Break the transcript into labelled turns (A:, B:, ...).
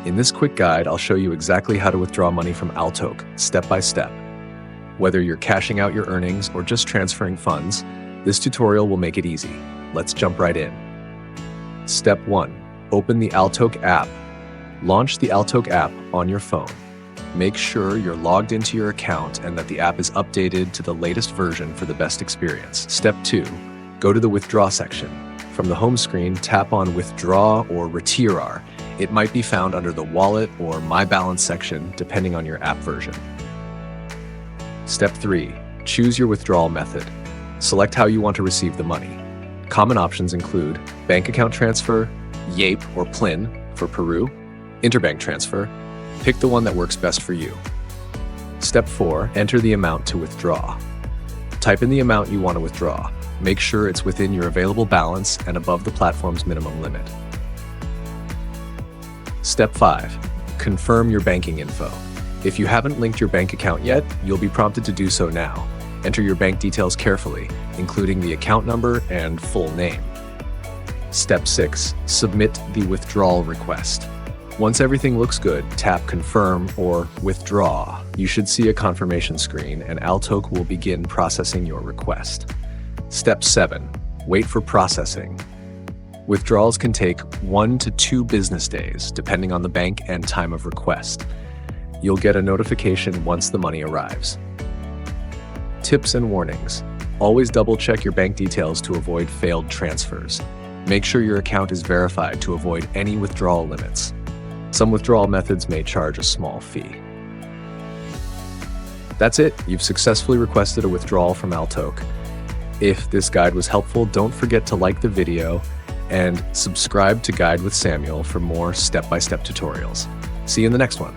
A: In this quick guide, I'll show you exactly how to withdraw money from AlToke, step by step. Whether you're cashing out your earnings or just transferring funds, this tutorial will make it easy. Let's jump right in. Step 1. Open the AlToke app. Launch the AlToke app on your phone. Make sure you're logged into your account and that the app is updated to the latest version for the best experience. Step 2. Go to the Withdraw section. From the home screen, tap on Withdraw or Retirar. It might be found under the Wallet or My Balance section, depending on your app version. Step 3. Choose your withdrawal method. Select how you want to receive the money. Common options include bank account transfer, YAPE or PLIN for Peru, Interbank transfer. Pick the one that works best for you. Step 4. Enter the amount to withdraw. Type in the amount you want to withdraw. Make sure it's within your available balance and above the platform's minimum limit. Step 5. Confirm your banking info. If you haven't linked your bank account yet, you'll be prompted to do so now. Enter your bank details carefully, including the account number and full name. Step 6. Submit the withdrawal request. Once everything looks good, tap Confirm or Withdraw. You should see a confirmation screen and AlToke will begin processing your request. Step 7. Wait for processing. Withdrawals can take 1 to 2 business days, depending on the bank and time of request. You'll get a notification once the money arrives. Tips and warnings. Always double-check your bank details to avoid failed transfers. Make sure your account is verified to avoid any withdrawal limits. Some withdrawal methods may charge a small fee. That's it. You've successfully requested a withdrawal from AlToke. If this guide was helpful, don't forget to like the video and subscribe to Guide with Samuel for more step-by-step tutorials. See you in the next one.